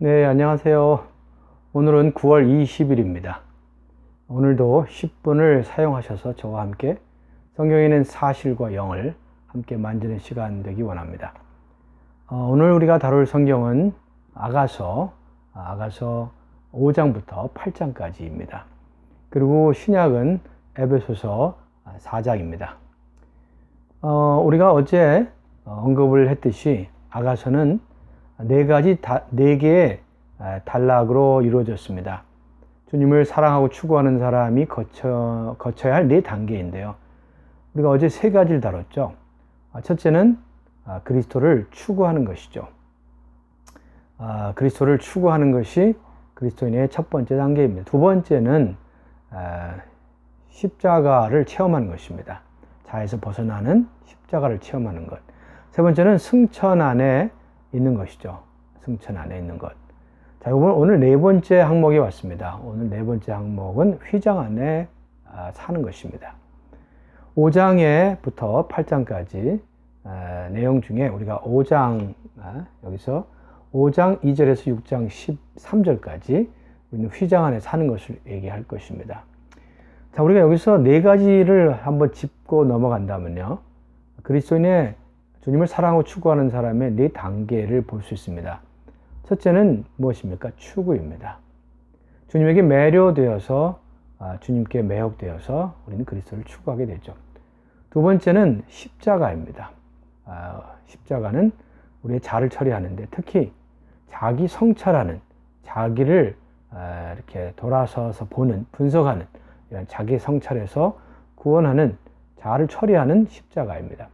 네, 안녕하세요. 오늘은 9월 20일입니다. 오늘도 10분을 사용하셔서 저와 함께 성경에 있는 사실과 영을 함께 만지는 시간 되기 원합니다. 오늘 우리가 다룰 성경은 아가서 5장부터 8장까지입니다. 그리고 신약은 에베소서 4장입니다. 우리가 어제 언급을 했듯이 아가서는 네 개의 단락으로 이루어졌습니다. 주님을 사랑하고 추구하는 사람이 거쳐야 할 네 단계인데요. 우리가 어제 세 가지를 다뤘죠. 첫째는 그리스도를 추구하는 것이죠. 그리스도를 추구하는 것이 그리스도인의 첫 번째 단계입니다. 두 번째는 십자가를 체험하는 것입니다. 자에서 벗어나는 십자가를 체험하는 것. 세 번째는 승천 안에 있는 것이죠. 승천 안에 있는 것. 자, 오늘 네 번째 항목에 왔습니다. 오늘 네 번째 항목은 휘장 안에 사는 것입니다. 5장에부터 8장까지 내용 중에 우리가 5장, 여기서 5장 2절에서 6장 13절까지 우리는 휘장 안에 사는 것을 얘기할 것입니다. 자, 우리가 여기서 네 가지를 한번 짚고 넘어간다면요. 그리스도인의 주님을 사랑하고 추구하는 사람의 네 단계를 볼 수 있습니다. 첫째는 무엇입니까? 추구입니다. 주님에게 매료되어서 주님께 매혹되어서 우리는 그리스도를 추구하게 되죠. 두 번째는 십자가입니다. 십자가는 우리의 자를 처리하는데 특히 자기 성찰하는, 자기를 이렇게 돌아서서 보는, 분석하는 이런 자기 성찰에서 구원하는, 자를 처리하는 십자가입니다.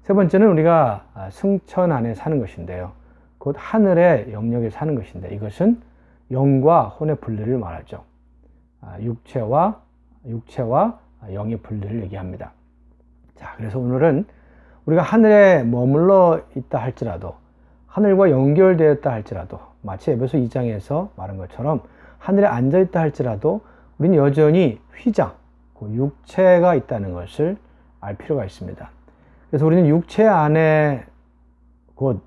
세 번째는 우리가 승천 안에 사는 것인데요. 곧 하늘의 영역에 사는 것인데 이것은 영과 혼의 분리를 말하죠. 육체와 영의 분리를 얘기합니다. 자, 그래서 오늘은 우리가 하늘에 머물러 있다 할지라도, 하늘과 연결되었다 할지라도, 마치 에베소 2장에서 말한 것처럼 하늘에 앉아 있다 할지라도 우리는 여전히 휘장, 그 육체가 있다는 것을 알 필요가 있습니다. 그래서 우리는 육체 안에 곧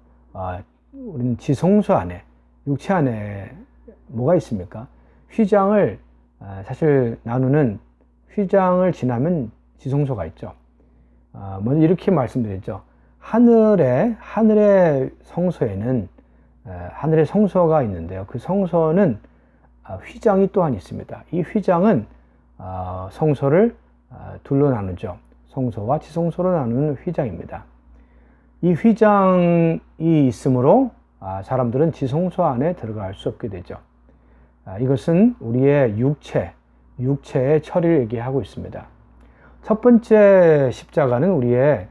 우리는 지성소 안에, 육체 안에 뭐가 있습니까? 휘장을 사실 나누는, 휘장을 지나면 지성소가 있죠. 먼저 이렇게 말씀드렸죠. 하늘의 성소에는 하늘의 성소가 있는데요. 그 성소는 휘장이 또한 있습니다. 이 휘장은 성소를 둘로 나누죠. 성소와 지성소로 나누는 휘장입니다. 이 휘장이 있으므로 사람들은 지성소 안에 들어갈 수 없게 되죠. 이것은 우리의 육체의 처리를 얘기하고 있습니다. 첫 번째 십자가는 우리의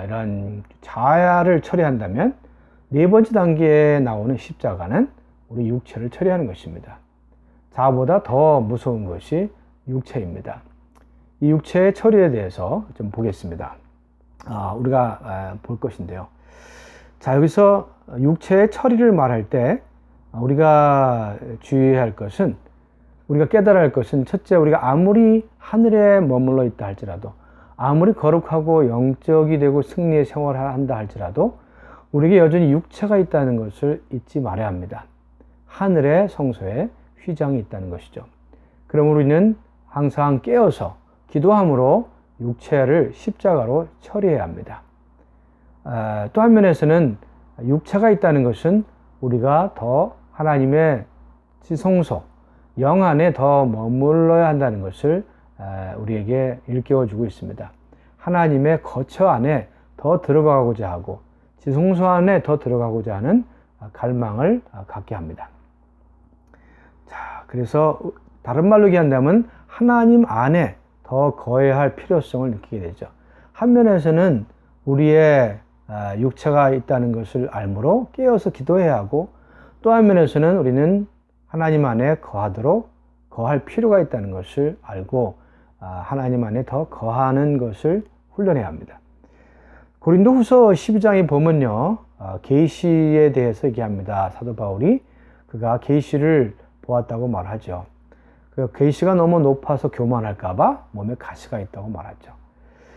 이런 자아를 처리한다면, 네 번째 단계에 나오는 십자가는 우리 육체를 처리하는 것입니다. 자아보다 더 무서운 것이 육체입니다. 이 육체의 처리에 대해서 좀 보겠습니다. 우리가 볼 것인데요. 자, 여기서 육체의 처리를 말할 때 우리가 주의해야 할 것은, 우리가 깨달아야 할 것은, 첫째, 우리가 아무리 하늘에 머물러 있다 할지라도, 아무리 거룩하고 영적이 되고 승리의 생활을 한다 할지라도 우리에게 여전히 육체가 있다는 것을 잊지 말아야 합니다. 하늘의 성소에 휘장이 있다는 것이죠. 그러므로 우리는 항상 깨어서 기도함으로 육체를 십자가로 처리해야 합니다. 또 한면에서는 육체가 있다는 것은 우리가 더 하나님의 지성소, 영 안에 더 머물러야 한다는 것을 우리에게 일깨워주고 있습니다. 하나님의 거처 안에 더 들어가고자 하고 지성소 안에 더 들어가고자 하는 갈망을 갖게 합니다. 자, 그래서 다른 말로 얘기한다면 하나님 안에 더 거해야 할 필요성을 느끼게 되죠. 한면에서는 우리의 육체가 있다는 것을 알므로 깨어서 기도해야 하고, 또 한면에서는 우리는 하나님 안에 거할 필요가 있다는 것을 알고 하나님 안에 더 거하는 것을 훈련해야 합니다. 고린도후서 12장에 보면요, 계시에 대해서 얘기합니다. 사도 바울이 그가 계시를 보았다고 말하죠. 그 계시가 너무 높아서 교만할까봐 몸에 가시가 있다고 말하죠.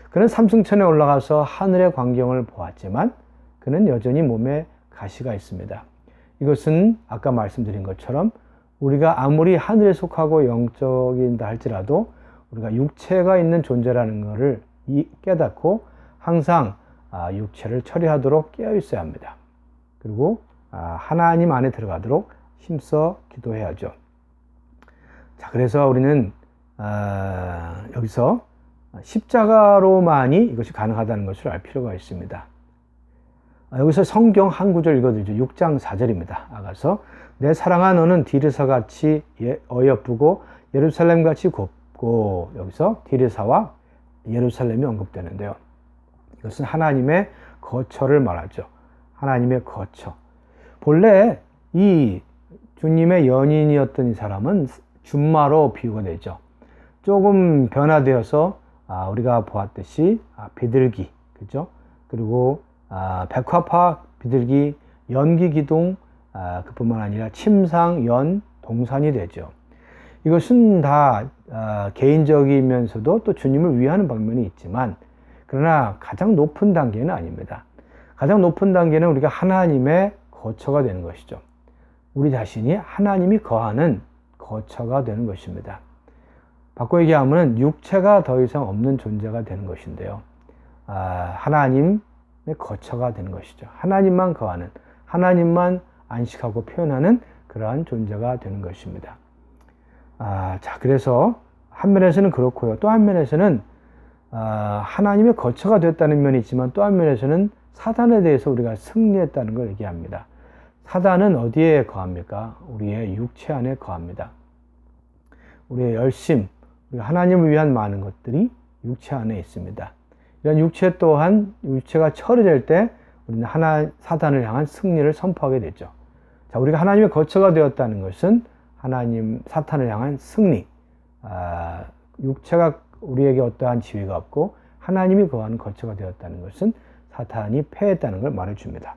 그는 삼승천에 올라가서 하늘의 광경을 보았지만 그는 여전히 몸에 가시가 있습니다. 이것은 아까 말씀드린 것처럼 우리가 아무리 하늘에 속하고 영적인다 할지라도 우리가 육체가 있는 존재라는 것을 깨닫고 항상 육체를 처리하도록 깨어 있어야 합니다. 그리고 하나님 안에 들어가도록 힘써 기도해야죠. 자, 그래서 우리는 여기서 십자가로만이 이것이 가능하다는 것을 알 필요가 있습니다. 여기서 성경 한 구절 읽어드리죠. 6장 4절입니다. 아가서 내 사랑한 너는 디르사같이 어여쁘고 예루살렘같이 곱고, 여기서 디르사와 예루살렘이 언급되는데요. 이것은 하나님의 거처를 말하죠. 하나님의 거처. 본래 이 주님의 연인이었던 이 사람은 준마로 비유가 되죠. 조금 변화되어서 우리가 보았듯이 비둘기, 그죠? 그리고 백화파, 비둘기, 연기기둥, 그뿐만 아니라 침상, 연, 동산이 되죠. 이것은 다 개인적이면서도 또 주님을 위하는 방면이 있지만, 그러나 가장 높은 단계는 아닙니다. 가장 높은 단계는 우리가 하나님의 거처가 되는 것이죠. 우리 자신이 하나님이 거하는 거처가 되는 것입니다. 바꿔 얘기하면 육체가 더 이상 없는 존재가 되는 것인데요. 하나님의 거처가 되는 것이죠. 하나님만 거하는, 하나님만 안식하고 표현하는 그러한 존재가 되는 것입니다. 자, 그래서 한 면에서는 그렇고요. 또 한 면에서는 하나님의 거처가 됐다는 면이 있지만 또 한 면에서는 사단에 대해서 우리가 승리했다는 걸 얘기합니다. 사단은 어디에 거합니까? 우리의 육체 안에 거합니다. 우리의 열심, 우리가 하나님을 위한 많은 것들이 육체 안에 있습니다. 이런 육체 또한 육체가 처리될 때 우리는 사단을 향한 승리를 선포하게 되죠. 자, 우리가 하나님의 거처가 되었다는 것은 사탄을 향한 승리. 육체가 우리에게 어떠한 지위가 없고 하나님이 거하는 거처가 되었다는 것은 사탄이 패했다는 걸 말해줍니다.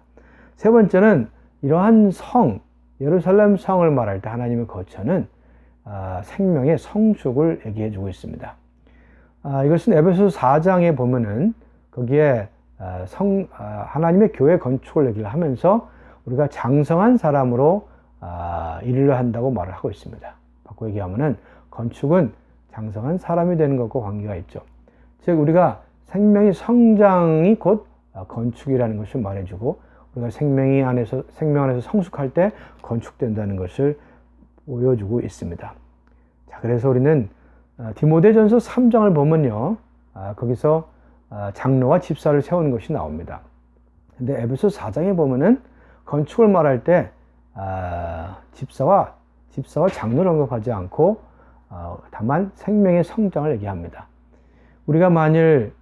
세 번째는 이러한 성, 예루살렘 성을 말할 때 하나님의 거처는 생명의 성숙을 얘기해 주고 있습니다. 이것은 에베소서 4장에 보면은 거기에 하나님의 교회 건축을 얘기를 하면서 우리가 장성한 사람으로 이르려 한다고 말을 하고 있습니다. 바꿔 얘기하면은 건축은 장성한 사람이 되는 것과 관계가 있죠. 즉 우리가 생명의 성장이 곧 건축이라는 것을 말해주고 우리가 생명 안에서 성숙할 때 건축된다는 것을 보여주고 있습니다. 자, 그래서 우리는 디모데전서 3장을 보면요, 거기서 장로와 집사를 세우는 것이 나옵니다. 근데 에베소 4장에 보면은 건축을 말할 때 집사와 장로를 언급하지 않고 다만 생명의 성장을 얘기합니다. 우리가 만일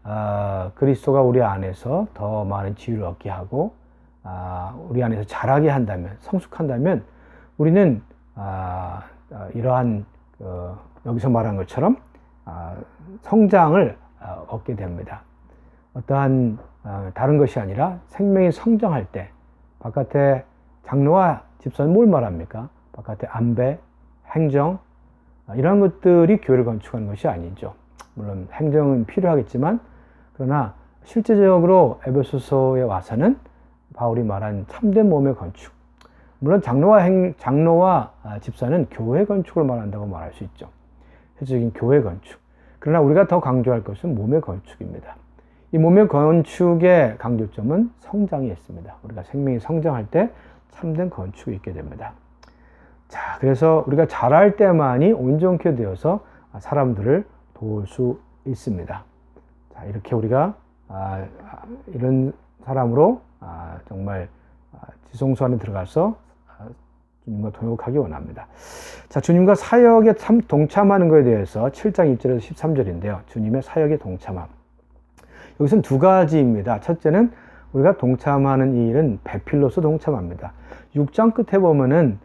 그리스도가 우리 안에서 더 많은 지위를 얻게 하고 우리 안에서 자라게 한다면, 성숙한다면 우리는 이러한 여기서 말한 것처럼 성장을 얻게 됩니다. 어떠한 다른 것이 아니라 생명이 성장할 때 바깥에 장로와 집사는 뭘 말합니까? 바깥에 안배, 행정 이런 것들이 교회를 건축하는 것이 아니죠. 물론 행정은 필요하겠지만 그러나 실제적으로 에베소서에 와서는 바울이 말한 참된 몸의 건축, 물론 장로와 집사는 교회 건축을 말한다고 말할 수 있죠. 회적인 교회 건축. 그러나 우리가 더 강조할 것은 몸의 건축입니다. 이 몸의 건축의 강조점은 성장이 있습니다. 우리가 생명이 성장할 때 참된 건축이 있게 됩니다. 자, 그래서 우리가 자랄 때만이 온전케 되어서 사람들을 도울 수 있습니다. 자, 이렇게 우리가 이런 사람으로 정말 지성소 안에 들어가서 주님과 동역하기 원합니다. 자, 주님과 사역에 동참하는 것에 대해서 7장 1절에서 13절인데요. 주님의 사역에 동참함. 여기서는 두 가지입니다. 첫째는 우리가 동참하는 이 일은 배필로서 동참합니다. 6장 끝에 보면은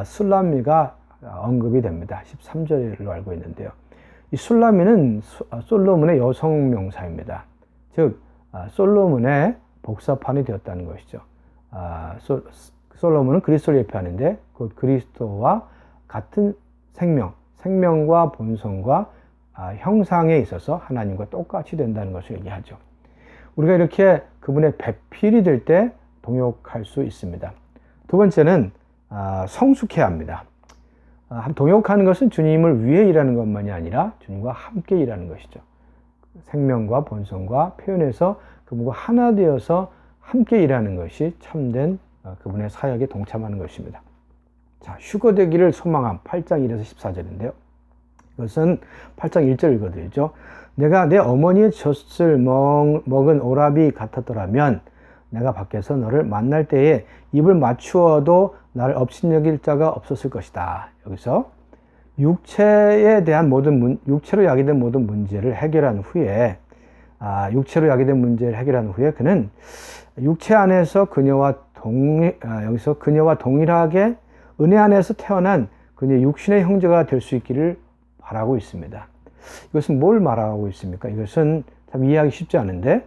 술람미가 언급이 됩니다. 13절로 알고 있는데요. 이 술람미는 솔로몬의 여성 명사입니다. 즉 솔로몬의 복사판이 되었다는 것이죠. 솔로몬은 그리스도를 예표하는데 곧 그리스도와 같은 생명과 본성과 형상에 있어서 하나님과 똑같이 된다는 것을 얘기하죠. 우리가 이렇게 그분의 배필이 될 때 동역할 수 있습니다. 두 번째는 성숙해야 합니다. 동역하는 것은 주님을 위해 일하는 것만이 아니라 주님과 함께 일하는 것이죠. 생명과 본성과 표현에서 그분과 하나 되어서 함께 일하는 것이 참된 그분의 사역에 동참하는 것입니다. 자, 휴거되기를 소망함 8장 1에서 14절인데요. 이것은 8장 1절 읽어드리죠. 내가 내 어머니의 젖을 먹은 오라비 같았더라면 내가 밖에서 너를 만날 때에 입을 맞추어도 나를 업신여길 자가 없었을 것이다. 여기서 육체로 야기된 모든 문제를 해결한 후에 그는 육체 안에서 여기서 그녀와 동일하게 은혜 안에서 태어난 그녀의 육신의 형제가 될 수 있기를 바라고 있습니다. 이것은 뭘 말하고 있습니까? 이것은 참 이해하기 쉽지 않은데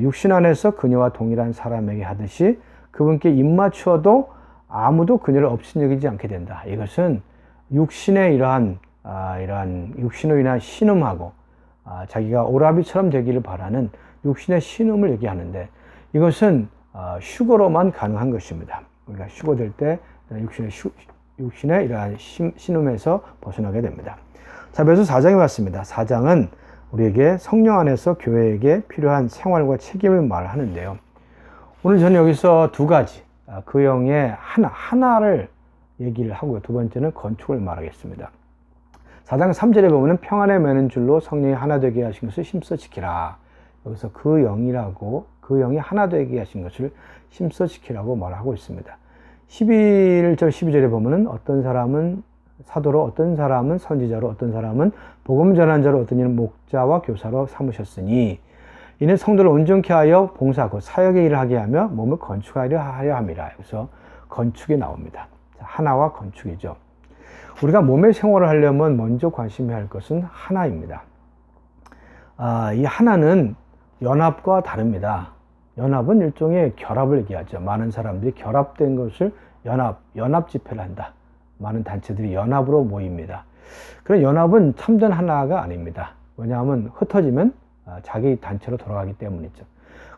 육신 안에서 그녀와 동일한 사람에게 하듯이 그분께 입맞추어도 아무도 그녀를 업신여기지 않게 된다. 이것은 육신의 이러한 육신으로 인한 신음하고 자기가 오라비처럼 되기를 바라는 육신의 신음을 얘기하는데 이것은 휴거로만 가능한 것입니다. 우리가 휴거될 때 육신의 이러한 신음에서 벗어나게 됩니다. 자, 에베소 4장에 왔습니다. 4장은 우리에게 성령 안에서 교회에게 필요한 생활과 책임을 말하는데요. 오늘 저는 여기서 두 가지, 그 영의 하나를 얘기를 하고요. 두 번째는 건축을 말하겠습니다. 4장 3절에 보면 평안에 매는 줄로 성령이 하나 되게 하신 것을 힘써 지키라. 여기서 그 영이 하나 되게 하신 것을 힘써 지키라고 말하고 있습니다. 11절 12절에 보면 어떤 사람은 사도로, 어떤 사람은 선지자로, 어떤 사람은 복음 전환자로, 어떤 이는 목자와 교사로 삼으셨으니 이는 성도를 온전케 하여 봉사하고 사역의 일을 하게 하며 몸을 건축하려 함이라. 여기서 건축이 나옵니다. 하나와 건축이죠. 우리가 몸의 생활을 하려면 먼저 관심해야 할 것은 하나입니다. 이 하나는 연합과 다릅니다. 연합은 일종의 결합을 얘기하죠. 많은 사람들이 결합된 것을 연합 집회를 한다. 많은 단체들이 연합으로 모입니다. 그런 연합은 참된 하나가 아닙니다. 왜냐하면 흩어지면 자기 단체로 돌아가기 때문이죠.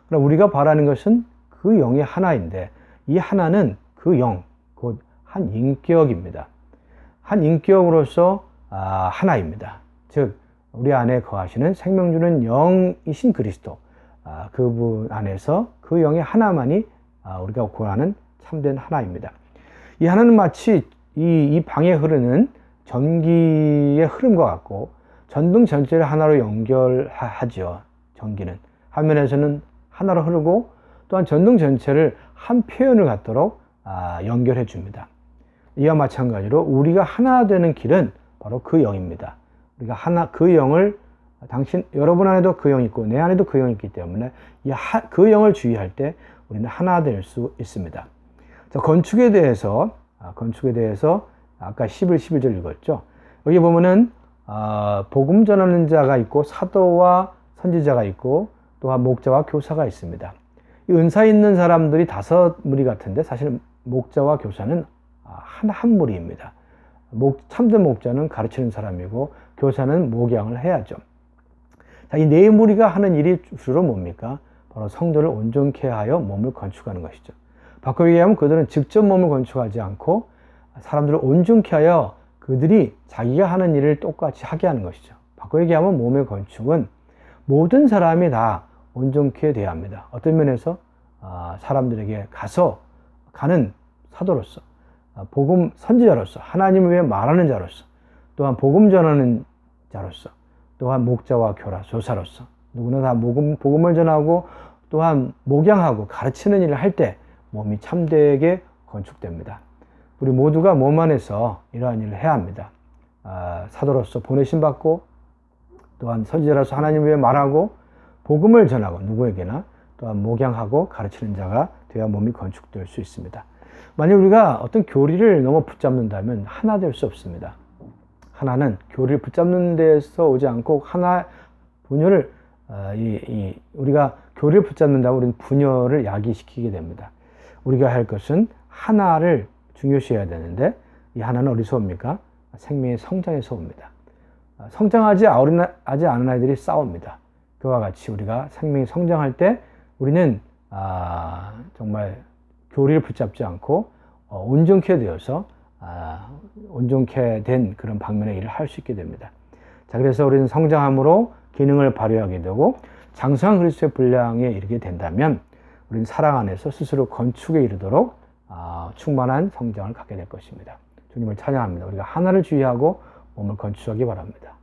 그럼 우리가 바라는 것은 그 영의 하나인데 이 하나는 그 영, 곧 한 인격입니다. 한 인격으로서 하나입니다. 즉 우리 안에 거하시는 생명 주는 영이신 그리스도, 그분 안에서 그 영의 하나만이 우리가 구하는 참된 하나입니다. 이 하나는 마치 이 방에 흐르는 전기의 흐름과 같고 전등 전체를 하나로 연결하죠. 전기는 화면에서는 하나로 흐르고 또한 전등 전체를 한 표현을 갖도록 연결해 줍니다. 이와 마찬가지로 우리가 하나 되는 길은 바로 그 영입니다. 우리가 그 영을 여러분 안에도 그 영이 있고 내 안에도 그 영이 있기 때문에 그 영을 주의할 때 우리는 하나 될 수 있습니다. 자, 건축에 대해서 아까 11절 읽었죠. 여기 보면은 복음 전하는 자가 있고 사도와 선지자가 있고 또한 목자와 교사가 있습니다. 이 은사 있는 사람들이 5무리 같은데 사실 목자와 교사는 한 무리입니다. 참된 목자는 가르치는 사람이고 교사는 목양을 해야죠. 자, 이 4무리가 하는 일이 주로 뭡니까? 바로 성도를 온전케 하여 몸을 건축하는 것이죠. 바꿔 얘기하면 그들은 직접 몸을 건축하지 않고 사람들을 온전케 하여 그들이 자기가 하는 일을 똑같이 하게 하는 것이죠. 바꿔 얘기하면 몸의 건축은 모든 사람이 다 온전케 돼야 합니다. 어떤 면에서 사람들에게 가는 사도로서, 복음 선지자로서, 하나님을 위해 말하는 자로서, 또한 복음 전하는 자로서, 또한 목자와 교사로서 누구나 다 복음을 전하고 또한 목양하고 가르치는 일을 할 때 몸이 참되게 건축됩니다. 우리 모두가 몸 안에서 이러한 일을 해야 합니다. 사도로서 보내심 받고 또한 선지자로서 하나님을 위해 말하고 복음을 전하고 누구에게나 또한 목양하고 가르치는 자가 되어야 몸이 건축될 수 있습니다. 만약 우리가 어떤 교리를 너무 붙잡는다면 하나 될 수 없습니다. 하나는 교리를 붙잡는 데서 오지 않고 분열을 우리가 교리를 붙잡는다면 우리는 분열을 야기시키게 됩니다. 우리가 할 것은 하나를 중요시해야 되는데 이 하나는 어디서 옵니까? 생명의 성장에서 옵니다. 성장하지 않은 아이들이 싸웁니다. 그와 같이 우리가 생명이 성장할 때 우리는 정말 교리를 붙잡지 않고 온전케 되어서 온전케 된 그런 방면의 일을 할 수 있게 됩니다. 자, 그래서 우리는 성장함으로 기능을 발휘하게 되고 장성한 그리스도의 분량에 이르게 된다면 우리는 사랑 안에서 스스로 건축에 이르도록 충만한 성장을 갖게 될 것입니다. 주님을 찬양합니다. 우리가 하나를 주의하고 몸을 건축하기 바랍니다.